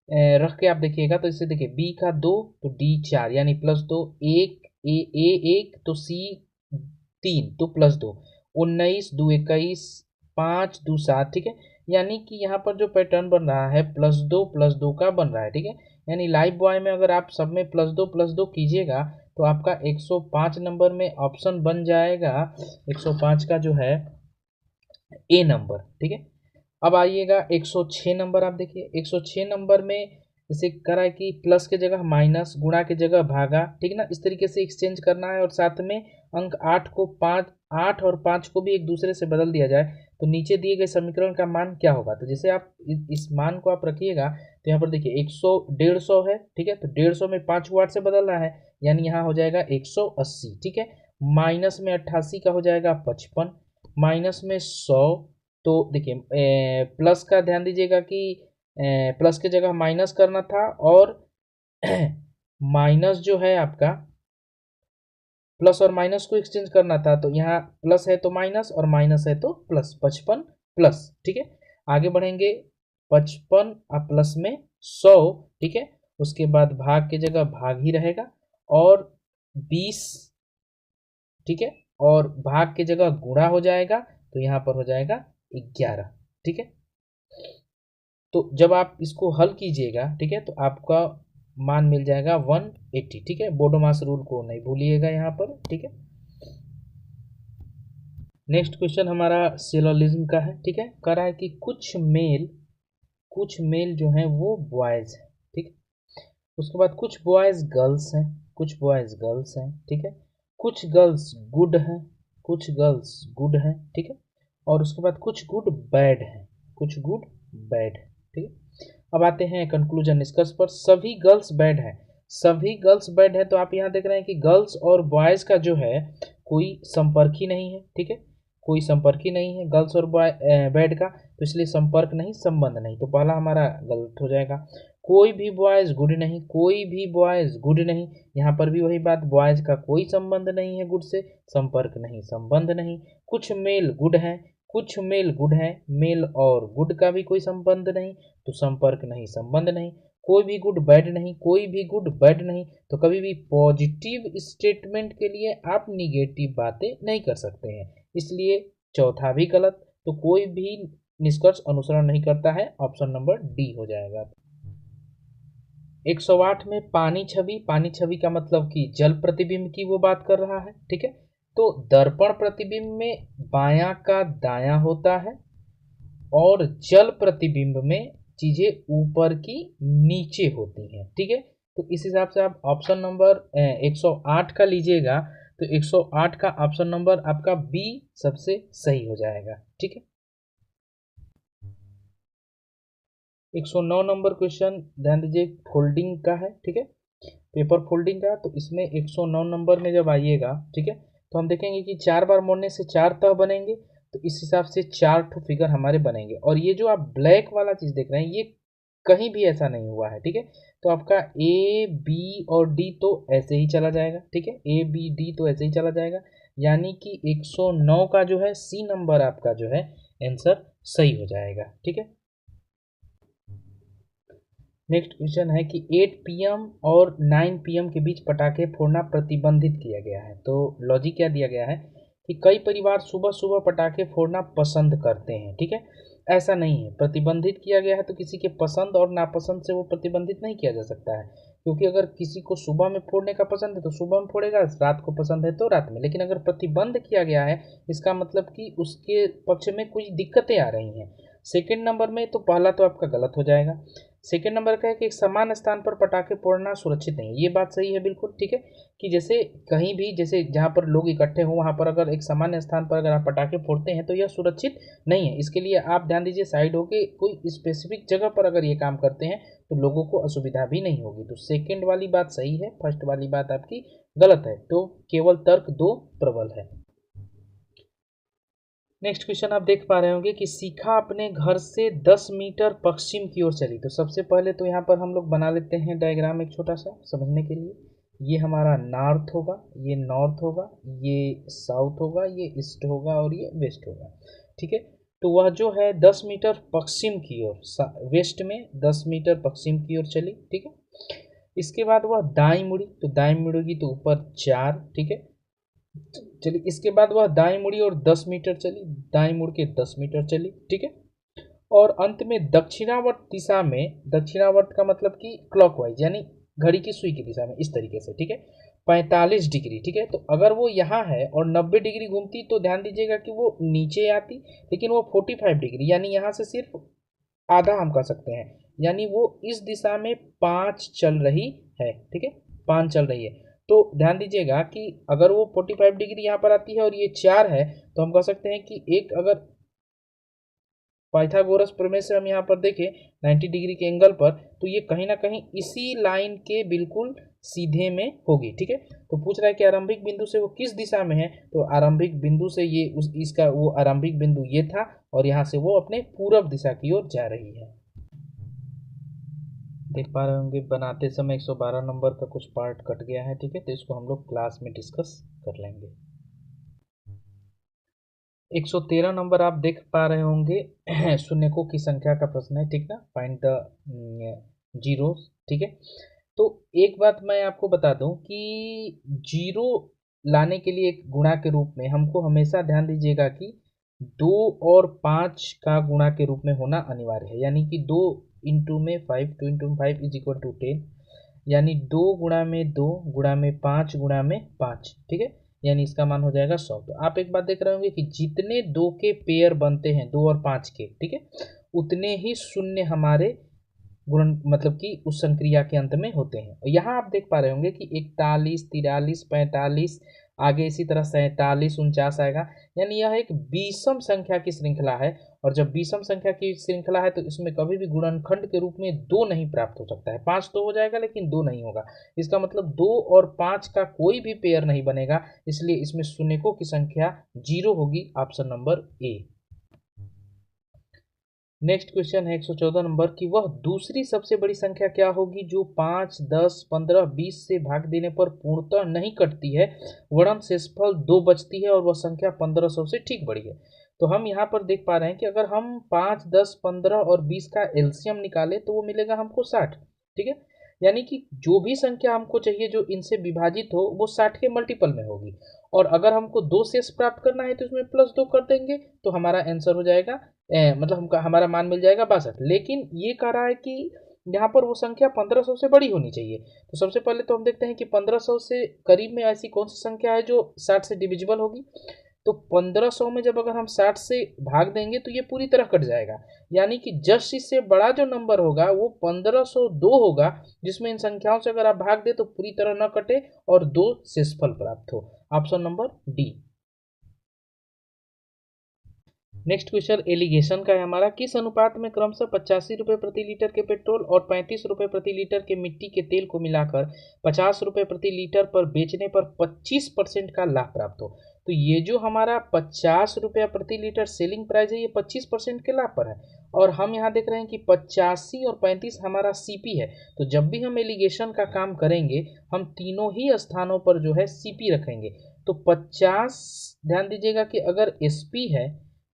रख के आप देखिएगा तो इससे देखिए बी का 2 तो डी 4, यानी +2, एक ए 1 तो सी 3 तो +2, 19 2 21 5 2 7। ठीक है, यानी कि यहाँ पर जो पैटर्न बन रहा है +2 का बन रहा है। ठीक है, यानी लाइव बॉय में अगर आप सब में +2 कीजिएगा तो आपका 105 नंबर में ऑप्शन बन जाएगा 105 का जो है ए नंबर। ठीक है, अब आइएगा 106 नंबर, आप देखिए 106 नंबर में जैसे करा है कि प्लस के जगह माइनस, गुणा के जगह भागा, ठीक है ना, इस तरीके से एक्सचेंज करना है। और साथ में अंक 8 को 5, 8 और 5 को भी एक दूसरे से बदल दिया जाए तो नीचे दिए गए समीकरण का मान क्या होगा। तो जैसे आप इस मान को आप रखिएगा तो यहाँ पर देखिए 100 150 है, ठीक है, तो 150 में 5 को 8 से बदलना है, यानी यहाँ हो जाएगा 180, ठीक है। माइनस में 88 का हो जाएगा 55, माइनस में 100, तो देखिए प्लस का ध्यान दीजिएगा कि प्लस की जगह माइनस करना था, और माइनस जो है आपका प्लस और माइनस को एक्सचेंज करना था, तो यहाँ प्लस है तो माइनस और माइनस है तो प्लस, 55 प्लस, ठीक है। आगे बढ़ेंगे 55 और प्लस में 100, ठीक है, उसके बाद भाग की जगह भाग ही रहेगा, और 20, ठीक है, और भाग की जगह गुणा हो जाएगा तो यहाँ पर हो जाएगा 11, ठीक है। तो जब आप इसको हल कीजिएगा, ठीक है, तो आपका मान मिल जाएगा 180, ठीक है। बोडोमास रूल को नहीं भूलिएगा यहाँ पर, ठीक है। नेक्स्ट क्वेश्चन हमारा सिलोजिज्म का है, ठीक है। कह रहा है कि कुछ मेल जो हैं वो बॉयज हैं, ठीक है। उसके बाद कुछ बॉयज गर्ल्स हैं, कुछ बॉयज गर्ल्स हैं, ठीक है। कुछ गर्ल्स गुड हैं, कुछ गर्ल्स गुड हैं, ठीक है। और उसके बाद कुछ गुड बैड हैं, कुछ गुड बैड है, ठीक है। अब आते हैं कंक्लूजन निष्कर्ष पर। सभी गर्ल्स बैड है, सभी गर्ल्स बैड है, तो आप यहाँ देख रहे हैं कि गर्ल्स और बॉयज का जो है कोई संपर्क ही नहीं है, ठीक है, कोई संपर्क ही नहीं है गर्ल्स और बॉय बैड का, तो इसलिए संपर्क नहीं, संबंध नहीं, तो पहला हमारा गलत हो जाएगा। कोई भी बॉयज गुड नहीं, कोई भी बॉयज गुड नहीं, यहाँ पर भी वही बात, बॉयज का कोई संबंध नहीं है गुड से, संपर्क नहीं, संबंध नहीं। कुछ मेल गुड हैं, कुछ मेल गुड हैं, मेल और गुड का भी कोई संबंध नहीं, तो संपर्क नहीं, संबंध नहीं। कोई भी गुड बैड नहीं, कोई भी गुड बैड नहीं, तो कभी भी पॉजिटिव स्टेटमेंट के लिए आप निगेटिव बातें नहीं कर सकते हैं, इसलिए चौथा भी गलत। तो कोई भी निष्कर्ष अनुसरण नहीं करता है, ऑप्शन नंबर डी हो जाएगा। 108 में पानी छवि का मतलब कि जल प्रतिबिंब की वो बात कर रहा है, ठीक है। तो दर्पण प्रतिबिंब में बायां का दायां होता है, और जल प्रतिबिंब में चीजें ऊपर की नीचे होती हैं, ठीक है। तो इस हिसाब से आप ऑप्शन नंबर 108 का लीजिएगा, तो 108 का ऑप्शन नंबर आपका बी सबसे सही हो जाएगा, ठीक है। 109 नंबर क्वेश्चन ध्यान दीजिए, फोल्डिंग का है, ठीक है, पेपर फोल्डिंग का। तो इसमें 109 नंबर में जब आइएगा, ठीक है, तो हम देखेंगे कि 4 बार मोड़ने से 4 तह बनेंगे, तो इस हिसाब से 4 ठो फिगर हमारे बनेंगे। और ये जो आप ब्लैक वाला चीज़ देख रहे हैं, ये कहीं भी ऐसा नहीं हुआ है, ठीक है। तो आपका ए बी और डी तो ऐसे ही चला जाएगा, ठीक है, ए बी डी तो ऐसे ही चला जाएगा, यानी कि 109 का जो है सी नंबर आपका जो है आंसर सही हो जाएगा, ठीक है। नेक्स्ट क्वेश्चन है कि 8 पीएम और 9 पीएम के बीच पटाखे फोड़ना प्रतिबंधित किया गया है। तो लॉजिक क्या दिया गया है कि कई परिवार सुबह सुबह पटाखे फोड़ना पसंद करते हैं, ठीक है। ऐसा नहीं है, प्रतिबंधित किया गया है तो किसी के पसंद और नापसंद से वो प्रतिबंधित नहीं किया जा सकता है, क्योंकि अगर किसी को सुबह में फोड़ने का पसंद है तो सुबह में फोड़ेगा, रात को पसंद है तो रात में। लेकिन अगर प्रतिबंध किया गया है, इसका मतलब कि उसके पक्ष में कुछ दिक्कतें आ रही हैं। सेकंड नंबर में तो पहला तो आपका गलत हो जाएगा। सेकेंड नंबर का है कि एक समान स्थान पर पटाखे फोड़ना सुरक्षित नहीं है, ये बात सही है बिल्कुल, ठीक है, कि जैसे कहीं भी, जैसे जहाँ पर लोग इकट्ठे हों वहाँ पर अगर एक सामान्य स्थान पर अगर आप पटाखे फोड़ते हैं तो यह सुरक्षित नहीं है। इसके लिए आप ध्यान दीजिए, साइड होके कोई स्पेसिफिक जगह पर अगर ये काम करते हैं तो लोगों को असुविधा भी नहीं होगी। तो सेकेंड वाली बात सही है, फर्स्ट वाली बात आपकी गलत है, तो केवल तर्क 2 प्रबल है। नेक्स्ट क्वेश्चन आप देख पा रहे होंगे कि शिखा अपने घर से 10 मीटर पश्चिम की ओर चली। तो सबसे पहले तो यहाँ पर हम लोग बना लेते हैं डायग्राम एक छोटा सा समझने के लिए। ये हमारा नॉर्थ होगा, ये नॉर्थ होगा, ये साउथ होगा, ये ईस्ट होगा और ये वेस्ट होगा, ठीक है। तो वह जो है 10 मीटर पश्चिम की ओर, वेस्ट में 10 मीटर पश्चिम की ओर चली, ठीक है। इसके बाद वह दाई मुड़ी, तो दाई मुड़ेगी तो ऊपर 4, ठीक है। चलिए इसके बाद वह दाएं मुड़ी और 10 मीटर चली, दाएं मुड़ के 10 मीटर चली, ठीक है। और अंत में दक्षिणावर्त दिशा में, दक्षिणावर्त का मतलब कि क्लॉकवाइज यानी घड़ी की सुई की दिशा में, इस तरीके से, ठीक है, 45 डिग्री, ठीक है। तो अगर वो यहाँ है और 90 डिग्री घूमती तो ध्यान दीजिएगा कि वो नीचे आती, लेकिन वो 45 डिग्री यानी यहाँ से सिर्फ आधा हम कह सकते हैं, यानी वो इस दिशा में 5 चल रही है, ठीक है, 5 चल रही है। तो ध्यान दीजिएगा कि अगर वो 45 डिग्री यहाँ पर आती है और ये 4 है, तो हम कह सकते हैं कि एक, अगर पाइथागोरस प्रमेय से हम यहाँ पर देखें 90 डिग्री के एंगल पर, तो ये कहीं ना कहीं इसी लाइन के बिल्कुल सीधे में होगी, ठीक है। तो पूछ रहा है कि आरंभिक बिंदु से वो किस दिशा में है, तो आरंभिक बिंदु से ये इसका वो आरंभिक बिंदु ये था और यहाँ से वो अपने पूरब दिशा की ओर जा रही है। देख पा रहे होंगे बनाते समय 112 नंबर का कुछ पार्ट कट गया है, ठीक है, तो इसको हम लोग क्लास में डिस्कस कर लेंगे। 113 नंबर आप देख पा रहे होंगे शून्यकों की संख्या का प्रश्न है, ठीक ना, फाइंड द जीरो, ठीक है। तो एक बात मैं आपको बता दूं कि जीरो लाने के लिए एक गुणा के रूप में हमको हमेशा ध्यान दीजिएगा कि 2 और 5 का गुणा के रूप में होना अनिवार्य है, यानी कि 2 इंटू में 5, 2 इंटू 5 इज इक्वल टू 10, यानी 2 गुणा में 2 गुणा में 5 गुणा में 5, ठीक है, यानी इसका मान हो जाएगा 100। तो आप एक बात देख रहे होंगे कि जितने 2 के पेयर बनते हैं 2 और 5 के, ठीक है, उतने ही शून्य हमारे गुण मतलब कि उस संक्रिया के अंत में होते हैं। और यहाँ आप देख पा रहे होंगे कि 41, 43, 45, आगे इसी तरह 47, 49 आएगा, यानी यह एक विषम संख्या की श्रृंखला है। और जब विषम संख्या की श्रृंखला है तो इसमें कभी भी गुणनखंड के रूप में 2 नहीं प्राप्त हो सकता है। 5 तो हो जाएगा लेकिन 2 नहीं होगा, इसका मतलब 2 और 5 का कोई भी पेयर नहीं बनेगा, इसलिए इसमें शून्यकों की संख्या 0 होगी, option number A. Next question है 114 नंबर की वह दूसरी सबसे बड़ी संख्या क्या होगी जो 5, 10, 15, 20 से भाग देने पर पूर्णतः नहीं कटती है, वरन शेषफल 2 बचती है और वह संख्या 1500 से ठीक बड़ी है। तो हम यहाँ पर देख पा रहे हैं कि अगर हम 5, 10, 15 और 20 का एलसीएम निकाले तो वो मिलेगा हमको 60, ठीक है, यानी कि जो भी संख्या हमको चाहिए जो इनसे विभाजित हो वो 60 के मल्टीपल में होगी। और अगर हमको 2 शेष प्राप्त करना है तो इसमें +2 कर देंगे तो हमारा आंसर हो जाएगा मतलब हमका हमारा मान मिल जाएगा 62। लेकिन ये कह रहा है कि यहाँ पर वो संख्या 1500 से बड़ी होनी चाहिए। तो सबसे पहले तो हम देखते हैं कि 1500 से करीब में ऐसी कौन सी संख्या है जो 60 से डिविजिबल होगी। तो 1500 में जब अगर हम 60 से भाग देंगे तो ये पूरी तरह कट जाएगा, यानी कि जस्ट इससे बड़ा जो नंबर होगा वो 1502 होगा, जिसमें इन संख्याओं से अगर आप भाग दे तो पूरी तरह न कटे और 2 शेषफल प्राप्त हो, option number D. Next question alligation का है हमारा, किस अनुपात में क्रमशः 85 रुपये प्रति लीटर के पेट्रोल और 35 रुपये प्रति लीटर के मिट्टी के तेल को मिलाकर 50 रुपये प्रति लीटर पर बेचने पर 25% का लाभ प्राप्त हो। तो ये जो हमारा 50 रुपया प्रति लीटर सेलिंग प्राइस है ये 25% के लाभ पर है। और हम यहाँ देख रहे हैं कि 85 और 35 हमारा सीपी है। तो जब भी हम एलिगेशन का काम करेंगे हम तीनों ही स्थानों पर जो है सीपी रखेंगे। तो 50 ध्यान दीजिएगा कि अगर एसपी है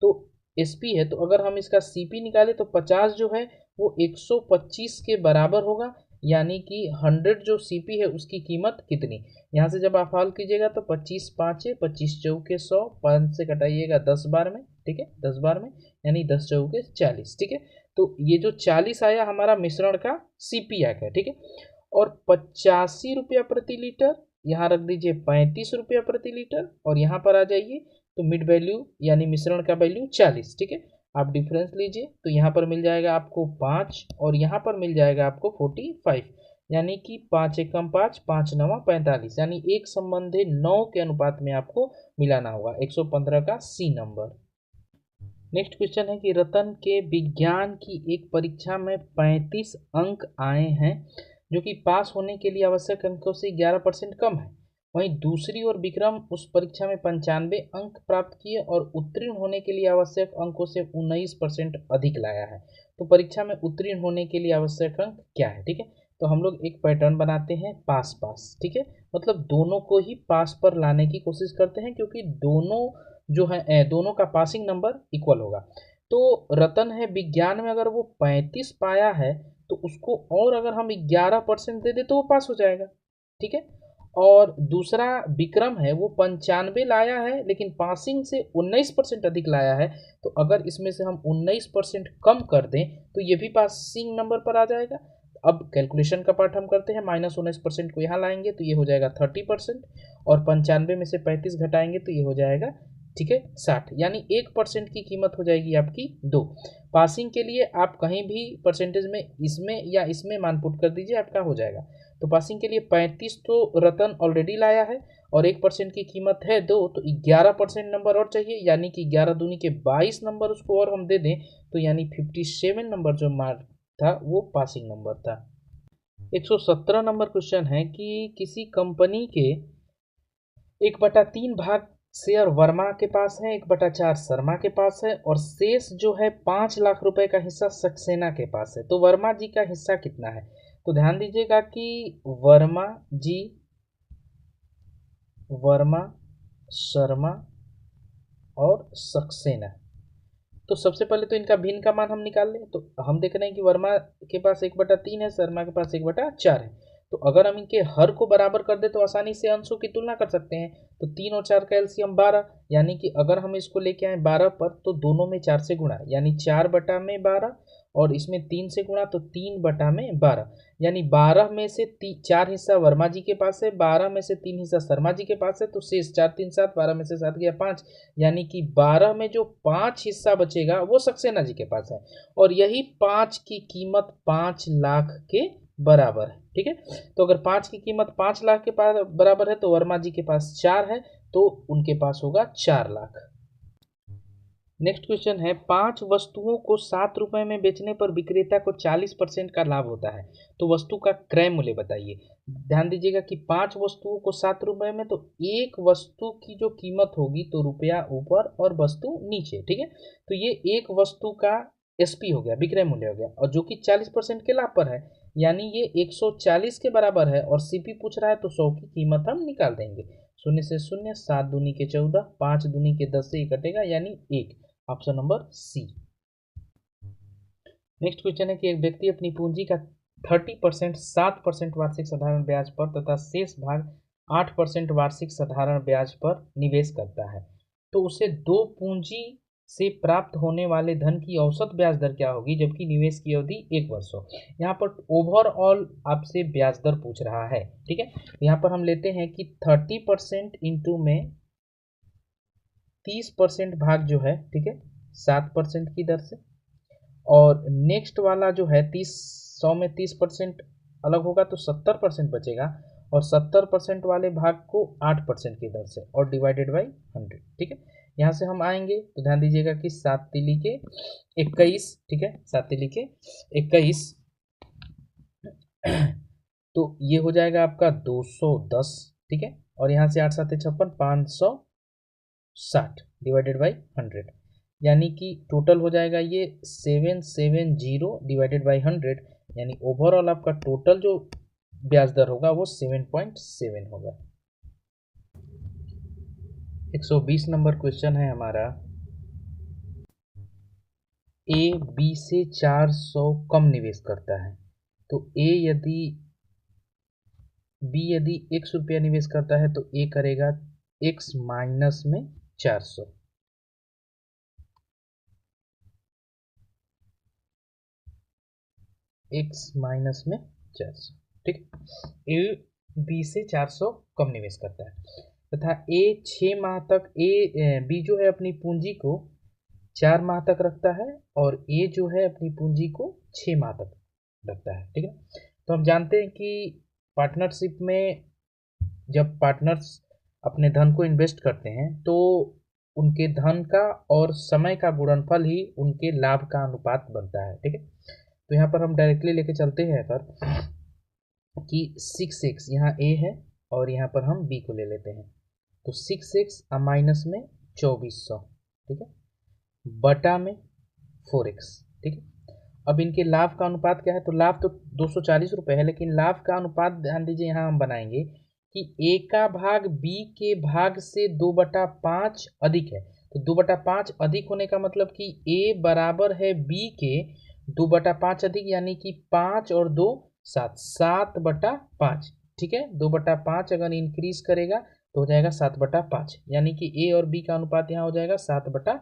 तो एसपी है, तो अगर हम इसका सीपी निकालें तो 50 जो है वो 125 के बराबर होगा, यानी कि 100 जो सीपी है उसकी कीमत कितनी। यहाँ से जब आप हल कीजिएगा तो 25 5 25 चौके 100, 5 से कटाइएगा 10 बार में, ठीक है, 10 बार में, यानी 10 चौके 40, ठीक है। तो ये जो 40 आया हमारा मिश्रण का सीपी आ गया, ठीक है। और 85 रुपया प्रति लीटर, यहाँ रख दीजिए 35 रुपया प्रति लीटर, और यहाँ पर आ जाइए तो मिड वैल्यू यानी मिश्रण का वैल्यू 40, ठीक है। आप डिफरेंस लीजिए तो यहाँ पर मिल जाएगा आपको 5 और यहाँ पर मिल जाएगा आपको 45, यानी कि 5 एकम 5, 5 नवा 45, यानी एक संबंधी 9 के अनुपात में आपको मिलाना होगा। 115 का सी नंबर। नेक्स्ट क्वेश्चन है कि रतन के विज्ञान की एक परीक्षा में 35 अंक आए हैं जो कि पास होने के लिए आवश्यक अंकों से 11% कम है। वहीं दूसरी ओर विक्रम उस परीक्षा में 95 अंक प्राप्त किए और उत्तीर्ण होने के लिए आवश्यक अंकों से 19% अधिक लाया है। तो परीक्षा में उत्तीर्ण होने के लिए आवश्यक अंक क्या है, ठीक है। तो हम लोग एक पैटर्न बनाते हैं पास पास, ठीक है, मतलब दोनों को ही पास पर लाने की कोशिश करते हैं क्योंकि दोनों जो है दोनों का पासिंग नंबर इक्वल होगा। तो रतन है विज्ञान में अगर वो 35 पाया है तो उसको और अगर हम 11% दे दे तो वो पास हो जाएगा, ठीक है। और दूसरा विक्रम है वो 95 लाया है लेकिन पासिंग से 19% अधिक लाया है, तो अगर इसमें से हम 19% कम कर दें तो ये भी पासिंग नंबर पर आ जाएगा। अब कैलकुलेशन का पार्ट हम करते हैं, -19% को यहाँ लाएंगे तो ये हो जाएगा 30%, और 95 में से 35 घटाएंगे तो ये हो जाएगा ठीक है 60, यानी 1% की कीमत हो जाएगी आपकी 2। पासिंग के लिए आप कहीं भी परसेंटेज में इसमें या इसमें मान पुट कर दीजिए, आपका हो जाएगा। तो पासिंग के लिए 35 तो रतन ऑलरेडी लाया है और 1% की कीमत है 2, तो 11% नंबर और चाहिए, यानी कि 11 दूनी के 22 नंबर उसको और हम दे दें तो यानी 57 नंबर जो मार्क था वो पासिंग नंबर था। 117 नंबर क्वेश्चन है कि किसी कंपनी के 1/3 भाग शेयर वर्मा के पास है, 1/4 शर्मा के पास है और शेष जो है 5 लाख रुपए का हिस्सा सक्सेना के पास है। तो वर्मा जी का हिस्सा कितना है? तो ध्यान दीजिएगा कि वर्मा जी, वर्मा, शर्मा और सक्सेना, तो सबसे पहले तो इनका भिन्न का मान हम निकाल लें। तो हम देख रहे हैं कि वर्मा के पास 1/3 है, शर्मा के पास 1/4 है। तो अगर हम इनके हर को बराबर कर दे तो आसानी से अंशों की तुलना कर सकते हैं। तो 3 और 4 का एलसीएम 12, यानी कि अगर हम इसको लेके आए 12 पर तो दोनों में 4 से गुणा, यानी 4/12 और इसमें 3 से गुणा तो 3/12, यानी 12 में से 4 हिस्सा वर्मा जी के पास है, 12 में से 3 हिस्सा शर्मा जी के पास है, तो शेष 4 3 7, 12 में से 7 गया 5, यानी कि 12 में जो 5 हिस्सा बचेगा वो सक्सेना जी के पास है और यही 5 की कीमत 5 लाख के बराबर है। ठीक है, तो अगर 5 की कीमत 5 लाख के बराबर है तो वर्मा जी के पास 4 है, तो उनके पास होगा 4 लाख। नेक्स्ट क्वेश्चन है 5 वस्तुओं को 7 रुपए में बेचने पर विक्रेता को 40% का लाभ होता है, तो वस्तु का क्रय मूल्य बताइए। ध्यान दीजिएगा कि 5 वस्तुओं को 7 रुपए में, तो एक वस्तु की जो कीमत होगी तो रुपया ऊपर और वस्तु नीचे। ठीक है, तो ये एक वस्तु का एसपी हो गया, विक्रय मूल्य हो गया, और जो कि 40% के लाभ पर है, यानी ये 140 के बराबर है और सीपी पूछ रहा है तो 100 की कीमत हम निकाल देंगे। शून्य से शून्य, 7 दूनी के 14, 5 दूनी के 10 से ही कटेगा, यानी 1, option number C. Next question है कि एक व्यक्ति अपनी पूंजी का 30% 7% वार्षिक साधारण ब्याज पर तथा शेष भाग 8% वार्षिक साधारण ब्याज पर निवेश करता है, तो उसे दो पूंजी से प्राप्त होने वाले धन की औसत ब्याज दर क्या होगी जबकि निवेश की अवधि 1 वर्ष हो। यहाँ पर ओवरऑल आपसे ब्याज दर पूछ रहा है। ठीक है, यहाँ पर हम लेते हैं कि 30% इंटू में 30% भाग जो है, ठीक है 7% की दर से, और नेक्स्ट वाला जो है 100 में 30% अलग होगा तो 70% बचेगा और 70% वाले भाग को 8% की दर से और डिवाइडेड बाई 100। ठीक है, यहाँ से हम आएंगे तो ध्यान दीजिएगा कि 7 तिली के 21, ठीक है 7 तिली के 21 तो ये हो जाएगा आपका 210। ठीक है, और यहाँ से 8 7 56, 560 डिवाइडेड बाई 100, यानी कि टोटल हो जाएगा ये 770 डिवाइडेड बाई 100, यानी ओवरऑल आपका टोटल जो ब्याज दर होगा वो 7.7 होगा। 120 नंबर क्वेश्चन है हमारा, ए बी से 400 कम निवेश करता है, तो बी यदि x रुपया निवेश करता है तो ए करेगा x माइनस में 400। x माइनस में 400, ठीक, ए बी से 400 कम निवेश करता है तथा ए 6 माह तक बी जो है अपनी पूंजी को 4 माह तक रखता है और ए जो है अपनी पूंजी को 6 माह तक रखता है। ठीक है, तो हम जानते हैं कि पार्टनरशिप में जब पार्टनर्स अपने धन को इन्वेस्ट करते हैं तो उनके धन का और समय का गुणनफल ही उनके लाभ का अनुपात बनता है। ठीक है, तो यहाँ पर हम डायरेक्टली लेके चलते हैं अगर कि 6x यहाँ a है और यहाँ पर हम b को ले लेते हैं, तो 6x माइनस में 2400, ठीक है, बटा में 4x। ठीक है, अब इनके लाभ का अनुपात क्या है, तो लाभ तो 240 रुपये है, लेकिन लाभ का अनुपात ध्यान दीजिए यहाँ हम बनाएंगे कि a का भाग b के भाग से 2/5 अधिक है, तो 2/5 अधिक होने का मतलब कि a बराबर है b के 2/5 अधिक, यानी कि 5 और 2 7, 7/5। ठीक है, 2/5 अगर इंक्रीज करेगा तो हो जाएगा 7/5, यानी कि a और b का अनुपात यहाँ हो जाएगा 7/,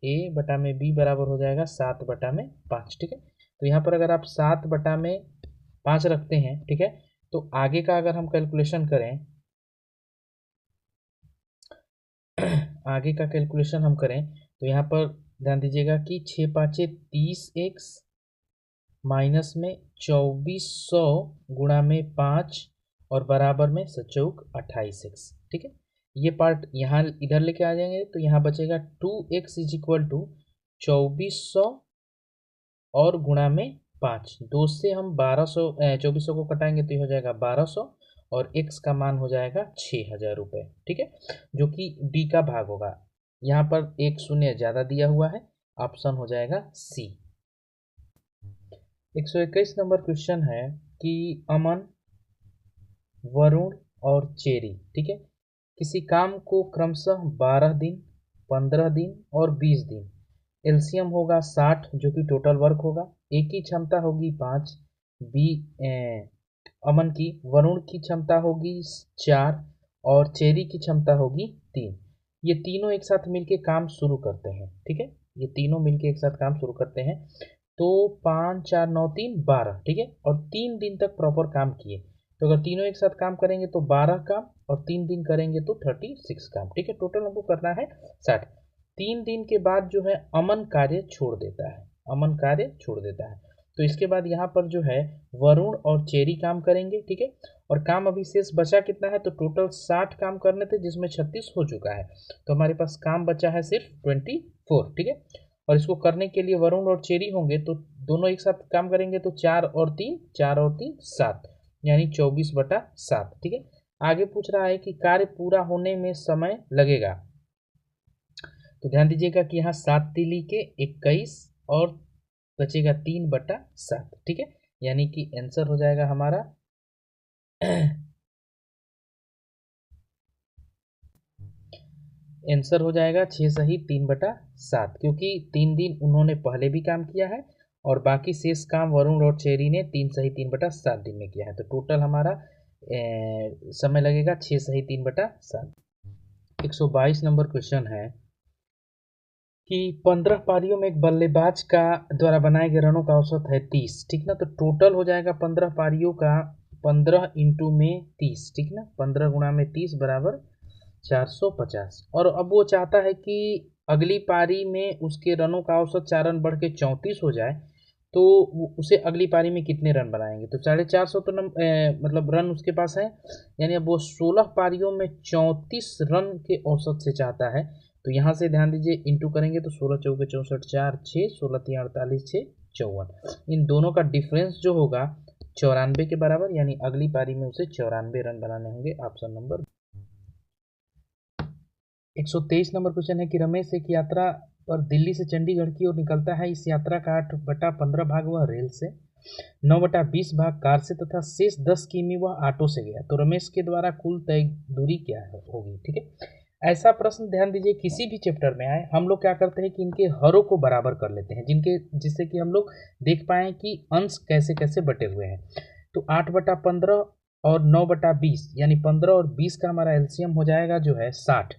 a बटा में b बराबर हो जाएगा 7/5। ठीक है, तो यहाँ पर अगर आप 7/5 रखते हैं, ठीक है, तो आगे का अगर हम कैलकुलेशन करें आगे का कैलकुलेशन हम करें तो यहाँ पर ध्यान दीजिएगा कि 6 पाँचे 30x माइनस में 2400 गुणा में 5 और बराबर में 7 28x। ठीक है, ये पार्ट यहाँ इधर लेके आ जाएंगे तो यहाँ बचेगा 2x इज इक्वल टू 2400 और गुणा में 5। 2 से हम 1200 2400 को कटाएंगे तो ये हो जाएगा 1200 और x का मान हो जाएगा 6000 रुपये। ठीक है, जो कि डी का भाग होगा। यहाँ पर एक शून्य ज़्यादा दिया हुआ है, ऑप्शन हो जाएगा सी। 121 नंबर क्वेश्चन है कि अमन, वरुण और चेरी, ठीक है, किसी काम को क्रमशः 12 दिन, 15 दिन और 20 दिन, एलसीएम होगा 60 जो कि टोटल वर्क होगा, ए की क्षमता होगी 5, बी अमन की, वरुण की क्षमता होगी 4 और चेरी की क्षमता होगी 3। ये तीनों एक साथ मिलके काम शुरू करते हैं। ठीक है, ये तीनों मिलके एक साथ काम शुरू करते हैं तो 5 4 9 3 12। ठीक है, और 3 दिन तक प्रॉपर काम किए तो अगर तीनों एक साथ काम करेंगे तो 12 काम और 3 दिन करेंगे तो 36 काम। ठीक है, टोटल हमको करना है 60। 3 दिन के बाद जो है अमन कार्य छोड़ देता है, अमन कार्य छोड़ देता है तो इसके बाद यहाँ पर जो है वरुण और चेरी काम करेंगे। ठीक है, और काम अभी शेष बचा कितना है तो टोटल 60 काम करने थे जिसमें 36 हो चुका है तो हमारे पास काम बचा है सिर्फ 24। ठीक है, और इसको करने के लिए वरुण और चेरी होंगे तो दोनों एक साथ काम करेंगे तो 4 और 3 7 यानी 24/7। ठीक है, आगे पूछ रहा है कि कार्य पूरा होने में समय लगेगा तो ध्यान दीजिएगा कि यहाँ 7 तिली के 21 और बचेगा 3/7। ठीक है, यानी कि आंसर हो जाएगा हमारा आंसर हो जाएगा 6 सही 3/7, क्योंकि 3 दिन उन्होंने पहले भी काम किया है और बाकी शेष काम वरुण और चेरी ने 3 सही 3/7 दिन में किया है तो टोटल हमारा समय लगेगा 6 सही 3/7। 122 नंबर क्वेश्चन है कि 15 पारियों में एक बल्लेबाज का द्वारा बनाए गए रनों का औसत है 30। ठीक ना, तो टोटल हो जाएगा 15 पारियों का 15 इंटू में 30। ठीक ना, 15 गुणा में 30 बराबर 450। और अब वो चाहता है कि अगली पारी में उसके रनों का औसत 4 रन बढ़ के 34 हो जाए तो उसे अगली पारी में कितने रन बनाएंगे तो 450 तो मतलब रन उसके पास है, यानी अब वो 16 पारियों में 34 रन के औसत से चाहता है तो यहाँ से ध्यान दीजिए इंटू करेंगे तो 16 चौके 64 4 6 16 3 48 6 54। इन दोनों का डिफरेंस जो होगा 94 के बराबर, यानी अगली पारी में उसे 94 रन बनाने होंगे। ऑप्शन नंबर 123 नंबर क्वेश्चन है कि रमेश एक यात्रा पर दिल्ली से चंडीगढ़ की ओर निकलता है। इस यात्रा का 8/15 भाग वह रेल से, 9/20 भाग कार से तथा शेष 10 किमी वह ऑटो से गया तो रमेश के द्वारा कुल तय दूरी क्या होगी। ठीक है, ऐसा प्रश्न ध्यान दीजिए किसी भी चैप्टर में आए हम लोग क्या करते हैं कि इनके हरों को बराबर कर लेते हैं जिससे कि हम लोग देख पाएँ कि अंश कैसे कैसे बटे हुए हैं। तो 8/15 और 9/20 यानी 15 और 20 का हमारा एलसीएम हो जाएगा जो है 60।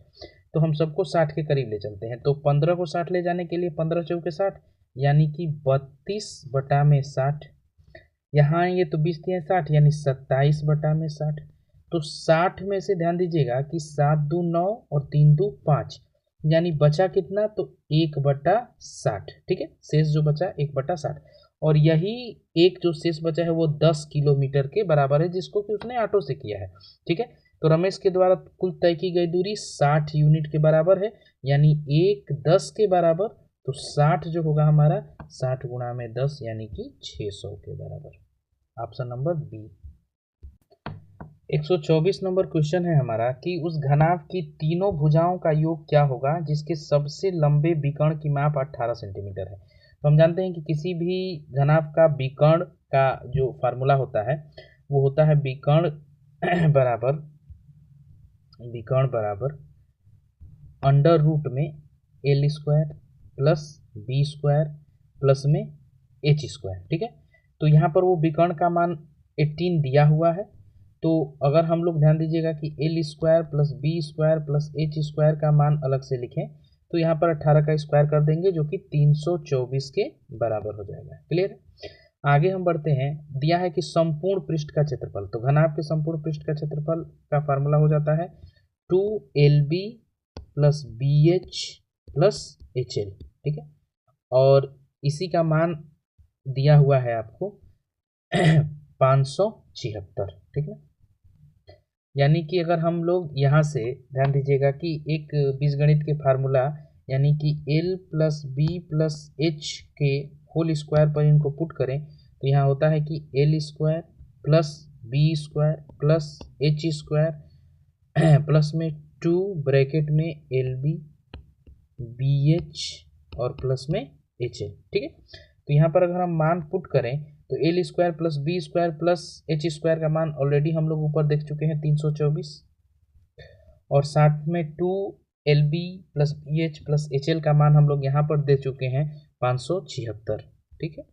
तो हम सबको 60 के करीब ले चलते हैं तो 15 को 60 ले जाने के लिए 15 चौके 60 यानी कि 32/60। यहाँ आएंगे तो 20 3 60 यानी 27/60। तो 60 में से ध्यान दीजिएगा कि 7 2 9 और 3 2 5 यानी बचा कितना तो 1/60। ठीक है, शेष जो बचा 1/60 और यही एक जो शेष बचा है वो 10 किलोमीटर के बराबर है जिसको कि उसने ऑटो से किया है। ठीक है, तो रमेश के द्वारा कुल तय की गई दूरी 60 यूनिट के बराबर है, यानी 1 10 के बराबर। तो 60 जो होगा हमारा 60 गुणा में 10 यानी कि 600 के बराबर। Option number B. 124 number question है हमारा कि उस घनाभ की तीनों भुजाओं का योग क्या होगा जिसके सबसे लंबे विकर्ण की माप 18 सेंटीमीटर है। तो हम जानते हैं कि किसी भी घनाभ का विकर्ण का जो फार्मूला होता है वो होता है विकर्ण बराबर अंडर रूट में L square plus B square plus में एच स्क्वायर। ठीक है, तो यहाँ पर वो विकर्ण का मान 18 दिया हुआ है तो अगर हम लोग ध्यान दीजिएगा कि L square plus B square plus H square का मान अलग से लिखें तो यहाँ पर 18 का स्क्वायर कर देंगे जो कि 324 के बराबर हो जाएगा। क्लियर, आगे हम बढ़ते हैं। दिया है कि संपूर्ण पृष्ठ का क्षेत्रफल, तो घनाभ के संपूर्ण पृष्ठ का क्षेत्रफल का फार्मूला हो जाता है 2LB plus BH plus HL, ठीक है। और इसी का मान दिया हुआ है आपको 576, ठीक है। यानी कि अगर हम लोग यहाँ से ध्यान दीजिएगा कि एक बीजगणित के फार्मूला यानी कि L plus B plus H के होल स्क्वायर पर इनको पुट करें तो यहाँ होता है कि L square plus B square plus H square plus में 2 ब्रैकेट में LB BH और प्लस में HL, ठीक है। तो यहाँ पर अगर हम मान पुट करें तो L square plus B square plus H square का मान ऑलरेडी हम लोग ऊपर देख चुके हैं 324, और साथ में 2LB plus BH plus HL का मान हम लोग यहाँ पर दे चुके हैं 576, ठीक है।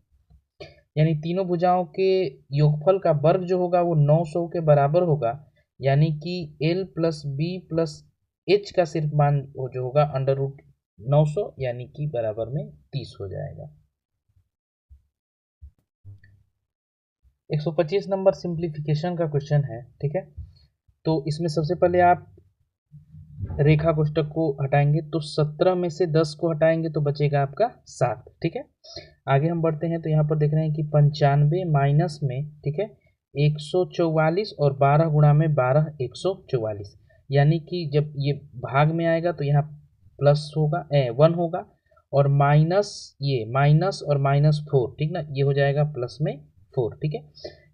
यानी तीनों भुजाओं के योगफल का वर्ग जो होगा वो 900 के बराबर होगा, यानी कि L plus B plus H का सिर्फ मान जो होगा अंडर रूट 900 यानी कि बराबर में 30 हो जाएगा। 125 नंबर सिंप्लीफिकेशन का क्वेश्चन है, ठीक है। तो इसमें सबसे पहले आप रेखा कोष्टक को हटाएंगे तो 17 में से 10 को हटाएंगे तो बचेगा आपका 7, ठीक है। आगे हम बढ़ते हैं तो यहाँ पर देख रहे हैं कि 95 माइनस में, ठीक है, 144 और 12 गुणा में 12 144, यानी कि जब ये भाग में आएगा तो यहाँ प्लस होगा 1 होगा, और माइनस ये माइनस और -4, ठीक ना, ये हो जाएगा प्लस में 4, ठीक है।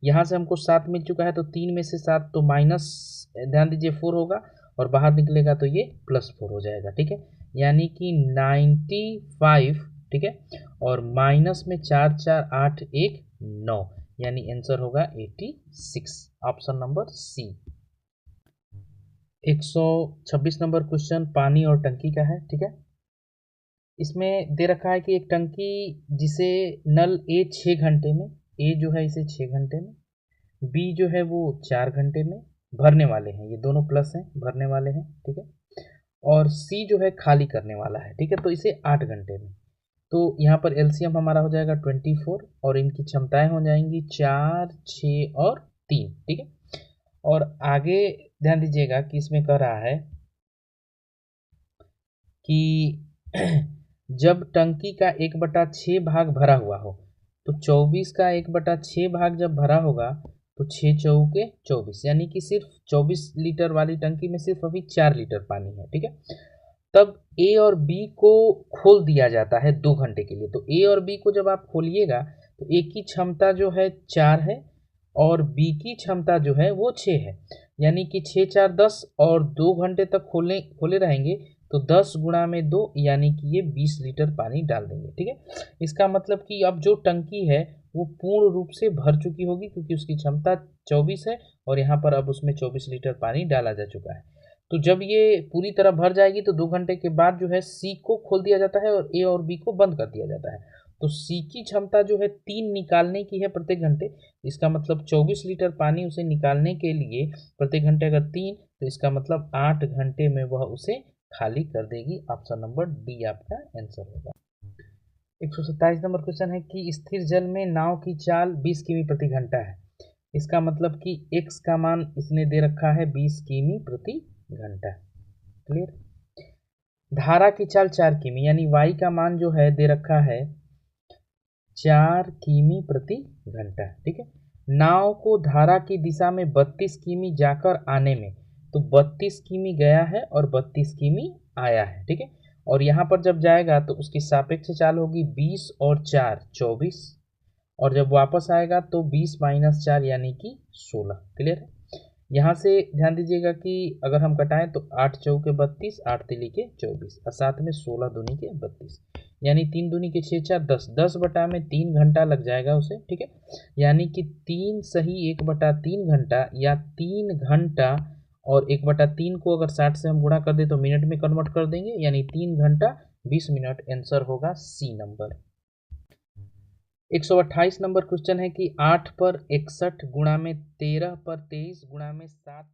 यहाँ से हमको 7 मिल चुका है तो 3 में से 7 तो माइनस ध्यान दीजिए 4 होगा, और बाहर निकलेगा तो ये +4 हो जाएगा, ठीक है। यानी कि 95, ठीक है, और माइनस में 4 4 8 1 9, यानी आंसर होगा 86, option number C. 126 number question पानी और टंकी का है, ठीक है। इसमें दे रखा है कि एक टंकी जिसे नल A 6 घंटे में, A जो है इसे 6 घंटे में, B जो है वो 4 घंटे में भरने वाले हैं, ये दोनों प्लस हैं, भरने वाले हैं, ठीक है, और C जो है खाली करने वाला है, ठीक है, तो इसे 8 घंटे में। तो यहाँ पर एलसीएम हमारा हो जाएगा 24 और इनकी क्षमताएं हो जाएंगी 4 6 और 3, ठीक है। और आगे ध्यान दीजिएगा कि इसमें कह रहा है कि जब टंकी का 1/6 भाग भरा हुआ हो तो 24 का 1/6 भाग जब भरा होगा तो 6 चौके 24, यानी कि सिर्फ 24 लीटर वाली टंकी में सिर्फ अभी 4 लीटर पानी है, ठीक है। तब ए और बी को खोल दिया जाता है 2 घंटे के लिए। तो ए और बी को जब आप खोलिएगा तो ए की क्षमता जो है 4 है और बी की क्षमता जो है वो 6 है, यानी कि 6 4 10, और 2 घंटे तक खोले रहेंगे तो 10 गुणा में 2 यानी कि ये 20 लीटर पानी डाल देंगे, ठीक है। इसका मतलब कि अब जो टंकी है वो पूर्ण रूप से भर चुकी होगी क्योंकि उसकी क्षमता 24 है और यहाँ पर अब उसमें 24 लीटर पानी डाला जा चुका है। तो जब ये पूरी तरह भर जाएगी तो 2 घंटे के बाद जो है सी को खोल दिया जाता है और ए और बी को बंद कर दिया जाता है। तो सी की क्षमता जो है 3 निकालने की है प्रत्येक घंटे, इसका मतलब 24 लीटर पानी उसे निकालने के लिए प्रत्येक घंटे अगर 3, तो इसका मतलब 8 घंटे में वह उसे खाली कर देगी। ऑप्शन नंबर डी आपका आंसर होगा। 127 नंबर क्वेश्चन है कि स्थिर जल में नाव की चाल 20 किमी प्रति घंटा है। इसका मतलब कि x का मान इसने दे रखा है 20 किमी प्रति घंटा, क्लियर। धारा की चाल 4 किमी, यानी y का मान जो है दे रखा है 4 किमी प्रति घंटा, ठीक है। नाव को धारा की दिशा में 32 किमी जाकर आने में, तो 32 किमी गया है और 32 किमी आया है, ठीक है। और यहाँ पर जब जाएगा तो उसकी सापेक्ष चाल होगी 20 और 4 24, और जब वापस आएगा तो 20 - 4 यानी कि 16, क्लियर है। यहाँ से ध्यान दीजिएगा कि अगर हम कटाएं तो 8 चौके 32, 8 तिली के 24 और साथ में 16 दूनी के 32, यानी 3 दूनी के 6 4 10, 10 बटा में 3 घंटा लग जाएगा उसे, ठीक है। यानी कि 3 सही 1/3 घंटा या 3 घंटा, और 1/3 को अगर 60 से हम गुणा कर दें तो मिनट में कन्वर्ट कर देंगे, यानी 3 घंटा 20 मिनट, आंसर होगा सी नंबर। 128 नंबर क्वेश्चन है कि 8 पर 61 गुणा में 13 पर 23 गुणा में 7